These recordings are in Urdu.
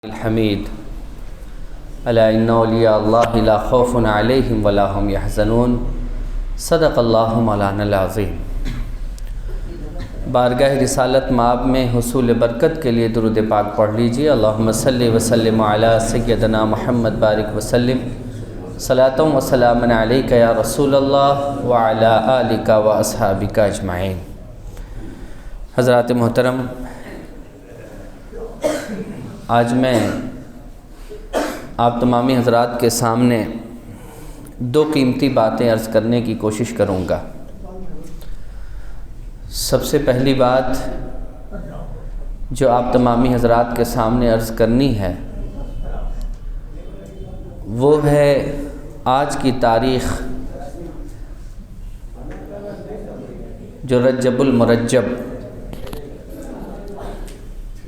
الحمید الا ان اولیاء اللہ لا خوف علیہم ولا هم یحزنون صدق اللہ مولانا العظیم۔ بارگاہ رسالت مآب میں حصول برکت کے لیے درود پاک پڑھ لیجیے۔ اللہم صلی وسلم علی سیدنا محمد بارک وسلم صلاۃ و سلام علیک یا رسول اللہ وعلی آلک و اصحابک اجمعین۔ حضرات محترم، آج میں آپ تمامی حضرات کے سامنے دو قیمتی باتیں عرض کرنے کی کوشش کروں گا۔ سب سے پہلی بات جو آپ تمامی حضرات کے سامنے عرض کرنی ہے وہ ہے آج کی تاریخ جو رجب المرجب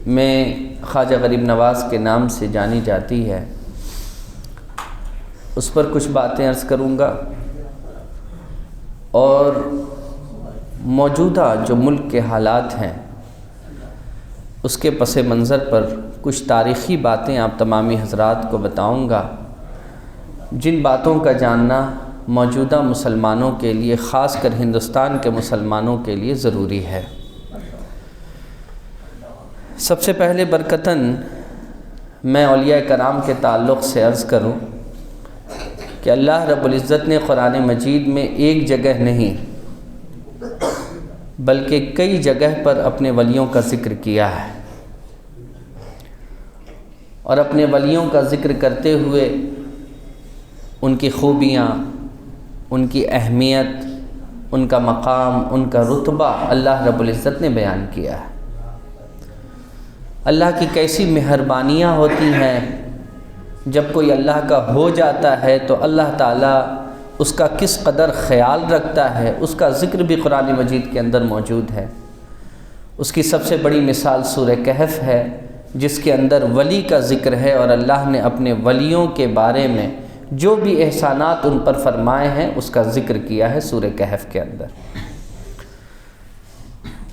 میں خواجہ غریب نواز کے نام سے جانی جاتی ہے، اس پر کچھ باتیں عرض کروں گا، اور موجودہ جو ملک کے حالات ہیں اس کے پس منظر پر کچھ تاریخی باتیں آپ تمامی حضرات کو بتاؤں گا، جن باتوں کا جاننا موجودہ مسلمانوں کے لیے، خاص کر ہندوستان کے مسلمانوں کے لیے ضروری ہے۔ سب سے پہلے برکتاً میں اولیاء کرام کے تعلق سے عرض کروں کہ اللہ رب العزت نے قرآن مجید میں ایک جگہ نہیں بلکہ کئی جگہ پر اپنے ولیوں کا ذکر کیا ہے، اور اپنے ولیوں کا ذکر کرتے ہوئے ان کی خوبیاں، ان کی اہمیت، ان کا مقام، ان کا رتبہ اللہ رب العزت نے بیان کیا ہے۔ اللہ کی کیسی مہربانیاں ہوتی ہیں، جب کوئی اللہ کا ہو جاتا ہے تو اللہ تعالیٰ اس کا کس قدر خیال رکھتا ہے، اس کا ذکر بھی قرآن مجید کے اندر موجود ہے۔ اس کی سب سے بڑی مثال سورہ کہف ہے، جس کے اندر ولی کا ذکر ہے، اور اللہ نے اپنے ولیوں کے بارے میں جو بھی احسانات ان پر فرمائے ہیں اس کا ذکر کیا ہے سورہ کہف کے اندر۔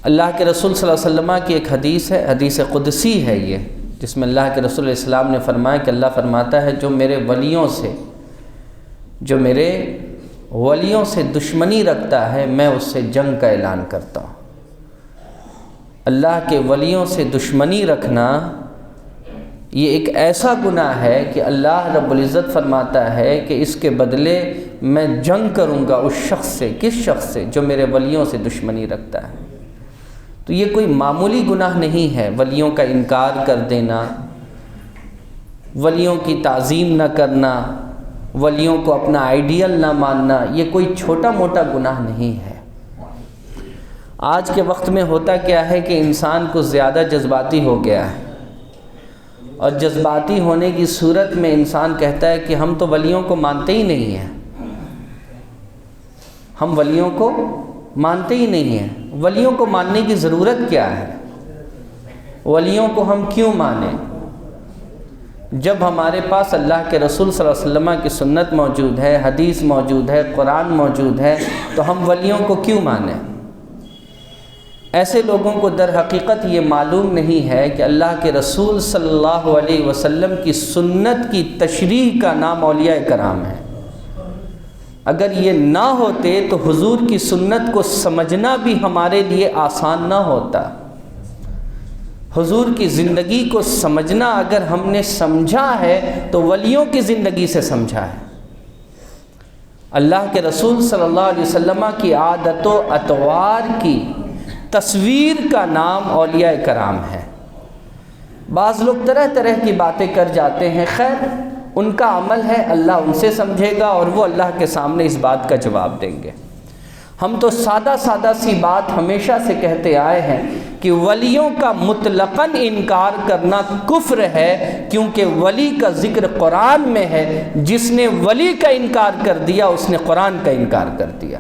اللہ کے رسول صلی اللہ علیہ وسلم کی ایک حدیث ہے، حدیث قدسی ہے یہ، جس میں اللہ کے رسول علیہ السلام نے فرمایا کہ اللہ فرماتا ہے جو میرے ولیوں سے دشمنی رکھتا ہے میں اس سے جنگ کا اعلان کرتا ہوں۔ اللہ کے ولیوں سے دشمنی رکھنا یہ ایک ایسا گناہ ہے کہ اللہ رب العزت فرماتا ہے کہ اس کے بدلے میں جنگ کروں گا اس شخص سے، کس شخص سے؟ جو میرے ولیوں سے دشمنی رکھتا ہے۔ تو یہ کوئی معمولی گناہ نہیں ہے، ولیوں کا انکار کر دینا، ولیوں کی تعظیم نہ کرنا، ولیوں کو اپنا آئیڈیل نہ ماننا، یہ کوئی چھوٹا موٹا گناہ نہیں ہے۔ آج کے وقت میں ہوتا کیا ہے کہ انسان کو زیادہ جذباتی ہو گیا ہے، اور جذباتی ہونے کی صورت میں انسان کہتا ہے کہ ہم تو ولیوں کو مانتے ہی نہیں ہیں، ہم ولیوں کو مانتے ہی نہیں ہیں۔ ولیوں کو ماننے کی ضرورت کیا ہے؟ ولیوں کو ہم کیوں مانیں؟ جب ہمارے پاس اللہ کے رسول صلی اللہ علیہ وسلم کی سنت موجود ہے، حدیث موجود ہے، قرآن موجود ہے، تو ہم ولیوں کو کیوں مانیں؟ ایسے لوگوں کو در حقیقت یہ معلوم نہیں ہے کہ اللہ کے رسول صلی اللہ علیہ وسلم کی سنت کی تشریح کا نام اولیاء کرام ہے۔ اگر یہ نہ ہوتے تو حضور کی سنت کو سمجھنا بھی ہمارے لیے آسان نہ ہوتا۔ حضور کی زندگی کو سمجھنا اگر ہم نے سمجھا ہے تو ولیوں کی زندگی سے سمجھا ہے۔ اللہ کے رسول صلی اللہ علیہ وسلم کی عادت و اطوار کی تصویر کا نام اولیاء کرام ہے۔ بعض لوگ طرح طرح کی باتیں کر جاتے ہیں، خیر ان کا عمل ہے، اللہ ان سے سمجھے گا اور وہ اللہ کے سامنے اس بات کا جواب دیں گے۔ ہم تو سادہ سی بات ہمیشہ سے کہتے آئے ہیں کہ ولیوں کا مطلقاً انکار کرنا کفر ہے، کیونکہ ولی کا ذکر قرآن میں ہے۔ جس نے ولی کا انکار کر دیا اس نے قرآن کا انکار کر دیا۔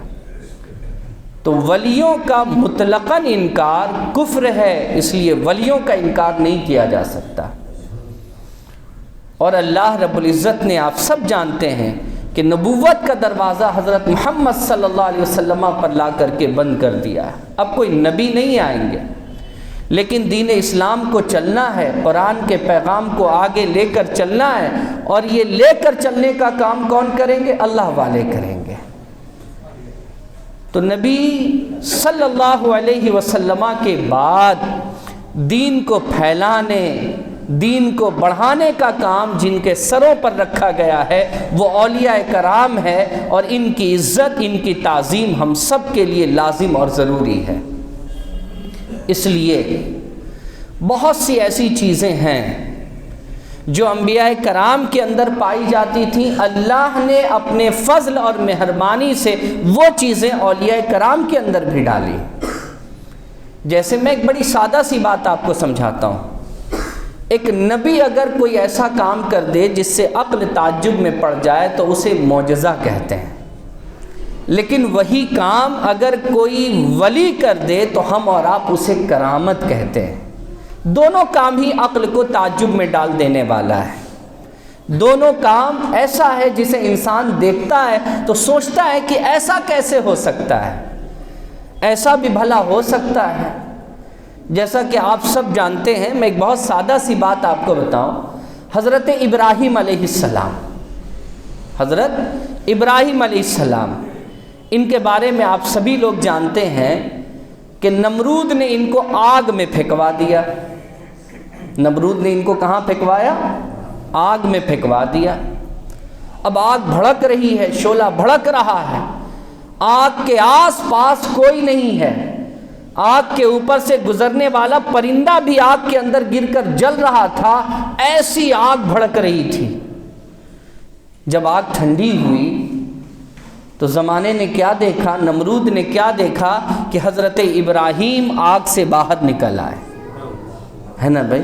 تو ولیوں کا مطلقاً انکار کفر ہے، اس لیے ولیوں کا انکار نہیں کیا جا سکتا۔ اور اللہ رب العزت نے، آپ سب جانتے ہیں کہ نبوت کا دروازہ حضرت محمد صلی اللہ علیہ وسلم پر لا کر کے بند کر دیا ہے۔ اب کوئی نبی نہیں آئیں گے، لیکن دین اسلام کو چلنا ہے، قرآن کے پیغام کو آگے لے کر چلنا ہے، اور یہ لے کر چلنے کا کام کون کریں گے؟ اللہ والے کریں گے۔ تو نبی صلی اللہ علیہ وسلم کے بعد دین کو پھیلانے، دین کو بڑھانے کا کام جن کے سروں پر رکھا گیا ہے وہ اولیاء کرام ہے، اور ان کی عزت، ان کی تعظیم ہم سب کے لیے لازم اور ضروری ہے۔ اس لیے بہت سی ایسی چیزیں ہیں جو انبیاء کرام کے اندر پائی جاتی تھیں، اللہ نے اپنے فضل اور مہربانی سے وہ چیزیں اولیاء کرام کے اندر بھی ڈالی۔ جیسے میں ایک بڑی سادہ سی بات آپ کو سمجھاتا ہوں، ایک نبی اگر کوئی ایسا کام کر دے جس سے عقل تعجب میں پڑ جائے تو اسے معجزہ کہتے ہیں، لیکن وہی کام اگر کوئی ولی کر دے تو ہم اور آپ اسے کرامت کہتے ہیں۔ دونوں کام ہی عقل کو تعجب میں ڈال دینے والا ہے۔ دونوں کام ایسا ہے جسے انسان دیکھتا ہے تو سوچتا ہے کہ ایسا کیسے ہو سکتا ہے، ایسا بھی بھلا ہو سکتا ہے۔ جیسا کہ آپ سب جانتے ہیں، میں ایک بہت سادہ سی بات آپ کو بتاؤں، حضرت ابراہیم علیہ السلام، حضرت ابراہیم علیہ السلام، ان کے بارے میں آپ سبھی لوگ جانتے ہیں کہ نمرود نے ان کو آگ میں پھینکوا دیا۔ نمرود نے ان کو کہاں پھینکوایا؟ آگ میں پھینکوا دیا۔ اب آگ بھڑک رہی ہے، شعلہ بھڑک رہا ہے، آگ کے آس پاس کوئی نہیں ہے، آگ کے اوپر سے گزرنے والا پرندہ بھی آگ کے اندر گر کر جل رہا تھا، ایسی آگ بھڑک رہی تھی۔ جب آگ ٹھنڈی ہوئی تو زمانے نے کیا دیکھا، نمرود نے کیا دیکھا کہ حضرت ابراہیم آگ سے باہر نکل آئے، ہے نا بھائی؟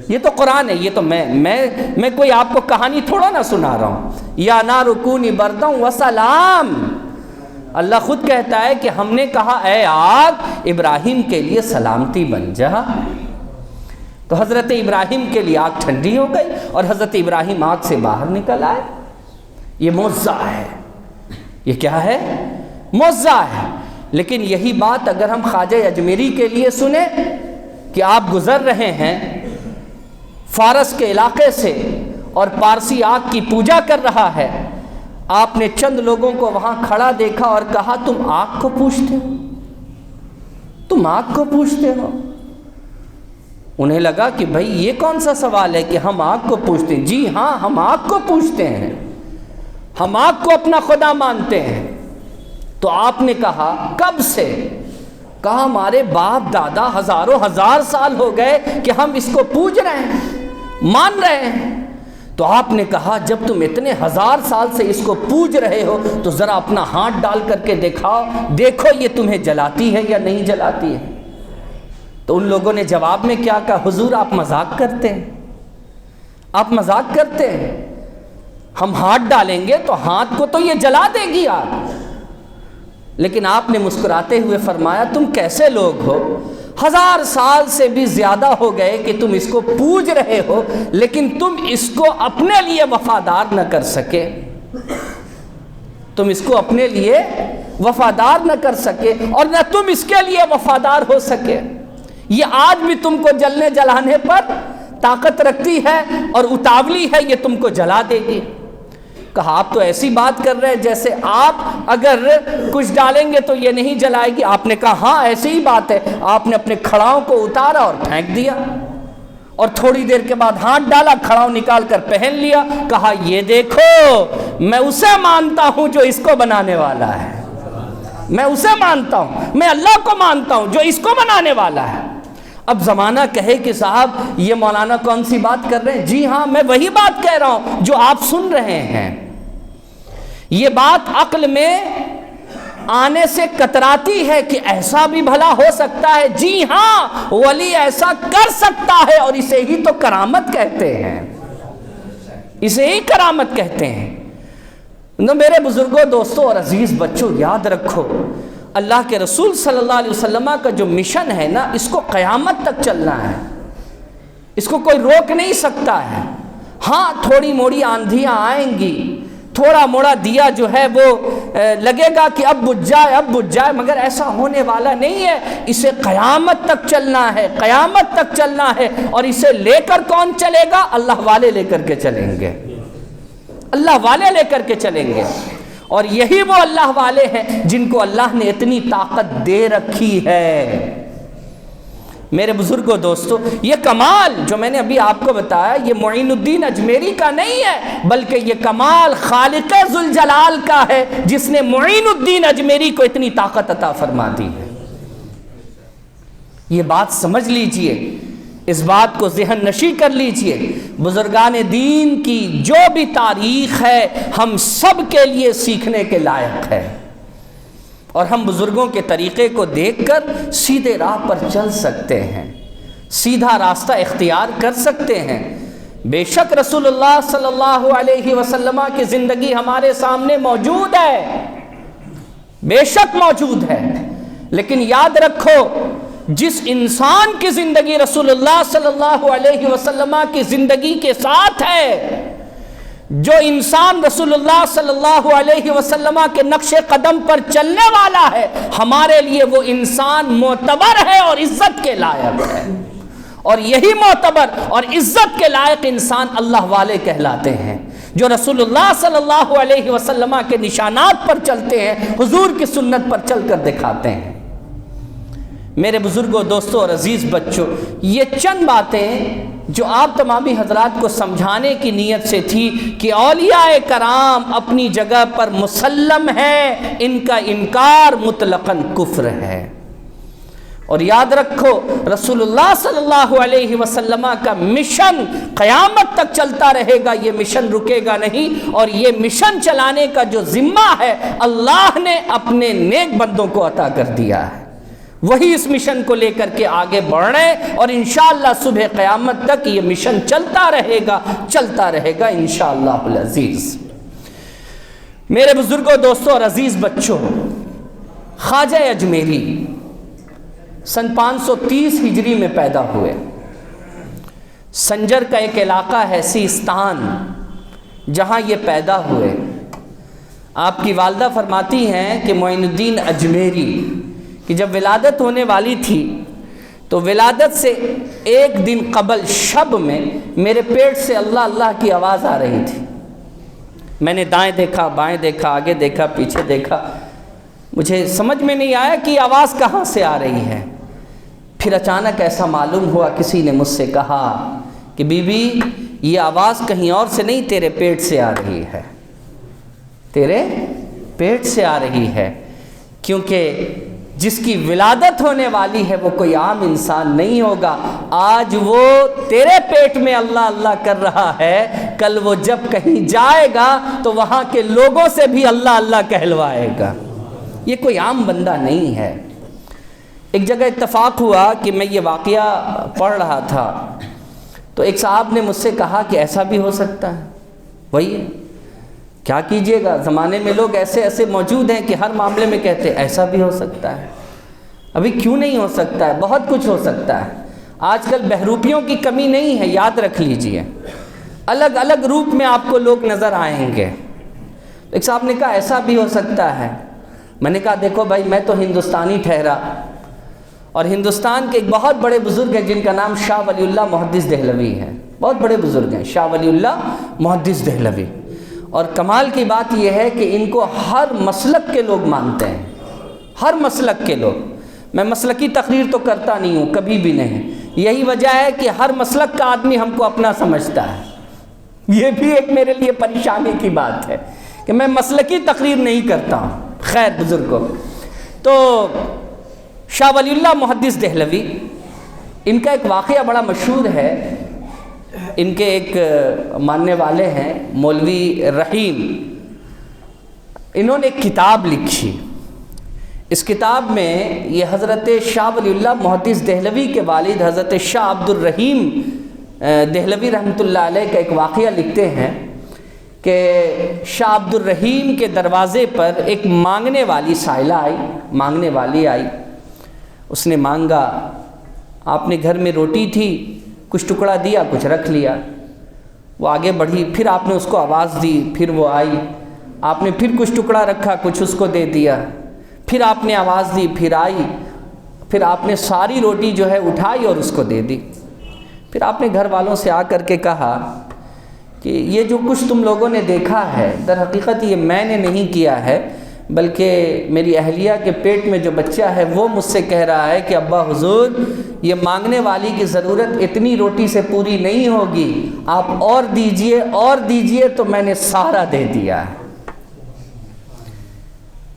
یہ تو قرآن ہے، یہ تو میں کوئی آپ کو کہانی تھوڑا نہ سنا رہا ہوں۔ یا نار کونی برداً وسلام، اللہ خود کہتا ہے کہ ہم نے کہا اے آگ ابراہیم کے لیے سلامتی بن جا۔ تو حضرت ابراہیم کے لیے آگ ٹھنڈی ہو گئی اور حضرت ابراہیم آگ سے باہر نکل آئے۔ یہ معجزہ ہے، یہ کیا ہے؟ معجزہ ہے۔ لیکن یہی بات اگر ہم خواجہ اجمیری کے لیے سنیں کہ آپ گزر رہے ہیں فارس کے علاقے سے اور پارسی آگ کی پوجا کر رہا ہے، آپ نے چند لوگوں کو وہاں کھڑا دیکھا اور کہا تم آگ کو پوجتے ہو، تم آگ کو پوجتے ہو۔ انہیں لگا کہ بھئی یہ کون سا سوال ہے کہ ہم آگ کو پوجتے ہیں؟ جی ہاں، ہم آگ کو پوجتے ہیں، ہم آگ کو اپنا خدا مانتے ہیں۔ تو آپ نے کہا کب سے؟ کہا ہمارے باپ دادا ہزاروں ہزار سال ہو گئے کہ ہم اس کو پوج رہے ہیں، مان رہے ہیں۔ تو آپ نے کہا جب تم اتنے ہزار سال سے اس کو پوج رہے ہو تو ذرا اپنا ہاتھ ڈال کر کے دکھاؤ، دیکھو یہ تمہیں جلاتی ہے یا نہیں جلاتی ہے۔ تو ان لوگوں نے جواب میں کیا کہا؟ حضور آپ مذاق کرتے ہیں، آپ مذاق کرتے ہیں، ہم ہاتھ ڈالیں گے تو ہاتھ کو تو یہ جلا دے گی آگ۔ لیکن آپ نے مسکراتے ہوئے فرمایا تم کیسے لوگ ہو، ہزار سال سے بھی زیادہ ہو گئے کہ تم اس کو پوج رہے ہو، لیکن تم اس کو اپنے لیے وفادار نہ کر سکے، تم اس کو اپنے لیے وفادار نہ کر سکے اور نہ تم اس کے لیے وفادار ہو سکے۔ یہ آج بھی تم کو جلنے جلانے پر طاقت رکھتی ہے اور اتاولی ہے، یہ تم کو جلا دے گی۔ کہا آپ تو ایسی بات کر رہے ہیں جیسے آپ اگر کچھ ڈالیں گے تو یہ نہیں جلائے گی۔ آپ نے کہا ہاں ایسی ہی بات ہے۔ آپ نے اپنے کھڑاؤں کو اتارا اور پھینک دیا، اور تھوڑی دیر کے بعد ہاتھ ڈالا، کھڑاؤں نکال کر پہن لیا۔ کہا یہ دیکھو میں اسے مانتا ہوں جو اس کو بنانے والا ہے، میں اسے مانتا ہوں، میں اللہ کو مانتا ہوں جو اس کو بنانے والا ہے۔ اب زمانہ کہے کہ صاحب یہ مولانا کون سی بات کر رہے ہیں؟ جی ہاں میں وہی بات کہہ رہا ہوں جو آپ سن رہے ہیں۔ یہ بات عقل میں آنے سے کتراتی ہے کہ ایسا بھی بھلا ہو سکتا ہے۔ جی ہاں ولی ایسا کر سکتا ہے، اور اسے ہی تو کرامت کہتے ہیں، اسے ہی کرامت کہتے ہیں۔ میرے بزرگوں، دوستوں اور عزیز بچوں، یاد رکھو اللہ کے رسول صلی اللہ علیہ وسلم کا جو مشن ہے نا، اس کو قیامت تک چلنا ہے، اس کو کوئی روک نہیں سکتا ہے۔ ہاں تھوڑی موڑی آندھیاں آئیں گی، تھوڑا موڑا دیا جو ہے وہ لگے گا کہ اب بجھ جائے، مگر ایسا ہونے والا نہیں ہے۔ اسے قیامت تک چلنا ہے، قیامت تک چلنا ہے۔ اور اسے لے کر کون چلے گا؟ اللہ والے لے کر کے چلیں گے، اللہ والے لے کر کے چلیں گے۔ اور یہی وہ اللہ والے ہیں جن کو اللہ نے اتنی طاقت دے رکھی ہے۔ میرے بزرگوں دوستو، یہ کمال جو میں نے ابھی آپ کو بتایا یہ معین الدین اجمیری کا نہیں ہے، بلکہ یہ کمال خالق ذوالجلال کا ہے، جس نے معین الدین اجمیری کو اتنی طاقت عطا فرما دی ہے۔ یہ بات سمجھ لیجئے، اس بات کو ذہن نشی کر لیجئے۔ بزرگان دین کی جو بھی تاریخ ہے ہم سب کے لیے سیکھنے کے لائق ہے، اور ہم بزرگوں کے طریقے کو دیکھ کر سیدھے راہ پر چل سکتے ہیں، سیدھا راستہ اختیار کر سکتے ہیں۔ بے شک رسول اللہ صلی اللہ علیہ وسلم کی زندگی ہمارے سامنے موجود ہے، بے شک موجود ہے، لیکن یاد رکھو جس انسان کی زندگی رسول اللہ صلی اللہ علیہ وسلم کی زندگی کے ساتھ ہے، جو انسان رسول اللہ صلی اللہ علیہ وسلم کے نقش قدم پر چلنے والا ہے، ہمارے لیے وہ انسان معتبر ہے اور عزت کے لائق ہے۔ اور یہی معتبر اور عزت کے لائق انسان اللہ والے کہلاتے ہیں، جو رسول اللہ صلی اللہ علیہ وسلم کے نشانات پر چلتے ہیں، حضور کی سنت پر چل کر دکھاتے ہیں۔ میرے بزرگوں، دوستوں اور عزیز بچوں، یہ چند باتیں جو آپ تمامی حضرات کو سمجھانے کی نیت سے تھی کہ اولیاء کرام اپنی جگہ پر مسلم ہے، ان کا انکار مطلقاً کفر ہے۔ اور یاد رکھو رسول اللہ صلی اللہ علیہ وسلم کا مشن قیامت تک چلتا رہے گا، یہ مشن رکے گا نہیں، اور یہ مشن چلانے کا جو ذمہ ہے اللہ نے اپنے نیک بندوں کو عطا کر دیا ہے، وہی اس مشن کو لے کر کے آگے بڑھ رہے ہیں، اور انشاءاللہ صبح قیامت تک یہ مشن چلتا رہے گا انشاءاللہ العزیز۔ میرے بزرگوں، دوستوں اور عزیز بچوں، خواجہ اجمیری سن 530 ہجری میں پیدا ہوئے۔ سنجر کا ایک علاقہ ہے سیستان، جہاں یہ پیدا ہوئے۔ آپ کی والدہ فرماتی ہیں کہ معین الدین اجمیری کہ جب ولادت ہونے والی تھی تو ولادت سے ایک دن قبل شب میں میرے پیٹ سے اللہ اللہ کی آواز آ رہی تھی۔ میں نے دائیں دیکھا، بائیں دیکھا، آگے دیکھا، پیچھے دیکھا، مجھے سمجھ میں نہیں آیا کہ یہ آواز کہاں سے آ رہی ہے۔ پھر اچانک ایسا معلوم ہوا، کسی نے مجھ سے کہا کہ بی بی یہ آواز کہیں اور سے نہیں، تیرے پیٹ سے آ رہی ہے، تیرے پیٹ سے آ رہی ہے، کیونکہ جس کی ولادت ہونے والی ہے وہ کوئی عام انسان نہیں ہوگا۔ آج وہ تیرے پیٹ میں اللہ اللہ کر رہا ہے، کل وہ جب کہیں جائے گا تو وہاں کے لوگوں سے بھی اللہ اللہ کہلوائے گا، یہ کوئی عام بندہ نہیں ہے۔ ایک جگہ اتفاق ہوا کہ میں یہ واقعہ پڑھ رہا تھا تو ایک صاحب نے مجھ سے کہا کہ ایسا بھی ہو سکتا ہے۔ وہی ہے، کیا کیجئے گا، زمانے میں لوگ ایسے موجود ہیں کہ ہر معاملے میں کہتے ہیں ایسا بھی ہو سکتا ہے۔ ابھی کیوں نہیں ہو سکتا ہے، بہت کچھ ہو سکتا ہے۔ آج کل بہروپیوں کی کمی نہیں ہے، یاد رکھ لیجئے، الگ الگ روپ میں آپ کو لوگ نظر آئیں گے۔ ایک صاحب نے کہا ایسا بھی ہو سکتا ہے۔ میں نے کہا دیکھو بھائی، میں تو ہندوستانی ٹھہرا، اور ہندوستان کے ایک بہت بڑے بزرگ ہیں جن کا نام شاہ ولی اللہ محدث دہلوی ہے، بہت بڑے بزرگ ہیں شاہ ولی اللہ محدث دہلوی۔ اور کمال کی بات یہ ہے کہ ان کو ہر مسلک کے لوگ مانتے ہیں، ہر مسلک کے لوگ۔ میں مسلکی تقریر تو کرتا نہیں ہوں، کبھی بھی نہیں، یہی وجہ ہے کہ ہر مسلک کا آدمی ہم کو اپنا سمجھتا ہے۔ یہ بھی ایک میرے لیے پریشانی کی بات ہے کہ میں مسلکی تقریر نہیں کرتا ہوں۔ خیر بزرگوں، تو شاہ ولی اللہ محدث دہلوی، ان کا ایک واقعہ بڑا مشہور ہے۔ ان کے ایک ماننے والے ہیں مولوی رحیم، انہوں نے ایک کتاب لکھی۔ اس کتاب میں یہ حضرت شاہ ولی اللہ محدث دہلوی کے والد حضرت شاہ عبد الرحیم دہلوی رحمۃ اللہ علیہ کا ایک واقعہ لکھتے ہیں کہ شاہ عبد الرحیم کے دروازے پر ایک مانگنے والی سائلہ آئی، مانگنے والی آئی۔ اس نے مانگا، آپ نے گھر میں روٹی تھی، کچھ ٹکڑا دیا، کچھ رکھ لیا۔ وہ آگے بڑھی، پھر آپ نے اس کو آواز دی، پھر وہ آئی، آپ نے پھر کچھ ٹکڑا رکھا، کچھ اس کو دے دیا، پھر آپ نے آواز دی، پھر آئی، پھر آپ نے ساری روٹی جو ہے اٹھائی اور اس کو دے دی۔ پھر آپ نے گھر والوں سے آ کر کے کہا کہ یہ جو کچھ تم لوگوں نے دیکھا ہے در حقیقت یہ میں نے نہیں کیا ہے، بلکہ میری اہلیہ کے پیٹ میں جو بچہ ہے وہ مجھ سے کہہ رہا ہے کہ ابا حضور یہ مانگنے والی کی ضرورت اتنی روٹی سے پوری نہیں ہوگی، آپ اور دیجئے تو میں نے سارا دے دیا ہے۔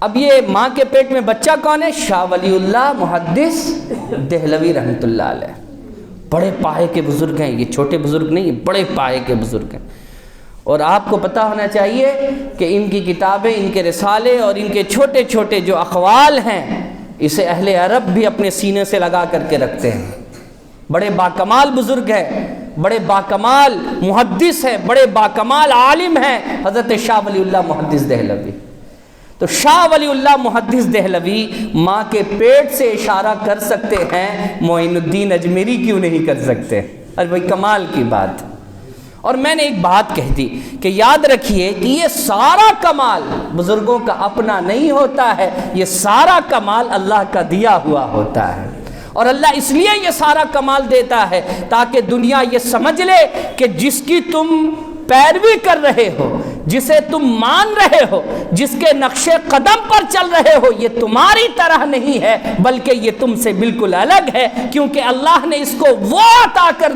اب یہ ماں کے پیٹ میں بچہ کون ہے؟ شاہ ولی اللہ محدث دہلوی رحمۃ اللہ علیہ، بڑے پائے کے بزرگ ہیں، یہ چھوٹے بزرگ نہیں، یہ بڑے پائے کے بزرگ ہیں۔ اور آپ کو پتہ ہونا چاہیے کہ ان کی کتابیں، ان کے رسالے اور ان کے چھوٹے چھوٹے جو اقوال ہیں، اسے اہل عرب بھی اپنے سینے سے لگا کر کے رکھتے ہیں۔ بڑے باکمال بزرگ ہیں، بڑے باکمال محدث ہیں، بڑے باکمال عالم ہیں حضرت شاہ ولی اللہ محدث دہلوی۔ تو شاہ ولی اللہ محدث دہلوی ماں کے پیٹ سے اشارہ کر سکتے ہیں، معین الدین اجمیری کیوں نہیں کر سکتے؟ اور بھائی کمال کی بات۔ اور میں نے ایک بات کہہ دی کہ یاد رکھیے کہ یہ سارا کمال بزرگوں کا اپنا نہیں ہوتا ہے، یہ سارا کمال اللہ کا دیا ہوا ہوتا ہے۔ اور اللہ اس لیے یہ سارا کمال دیتا ہے تاکہ دنیا یہ سمجھ لے کہ جس کی تم پیروی کر رہے ہو، جسے تم مان رہے ہو، جس کے نقش قدم پر چل رہے ہو، یہ تمہاری طرح نہیں ہے بلکہ یہ تم سے بالکل الگ ہے، کیونکہ اللہ نے اس کو وہ عطا کر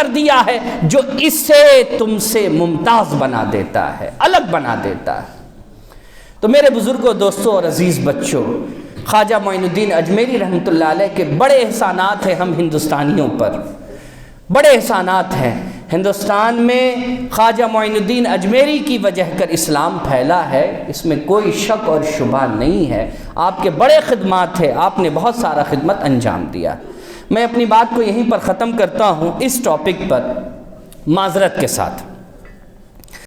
دیا ہے جو اس سے تم سے ممتاز بنا دیتا ہے، الگ بنا دیتا ہے۔ تو میرے بزرگوں، دوستوں اور عزیز بچوں، خواجہ معین الدین اجمیری رحمۃ اللہ علیہ کے بڑے احسانات ہیں ہم ہندوستانیوں پر، بڑے احسانات ہیں۔ ہندوستان میں خواجہ معین الدین اجمیری کی وجہ کر اسلام پھیلا ہے، اس میں کوئی شک اور شبہ نہیں ہے۔ آپ کے بڑے خدمات ہیں، آپ نے بہت سارا خدمت انجام دیا۔ میں اپنی بات کو یہیں پر ختم کرتا ہوں اس ٹاپک پر معذرت کے ساتھ۔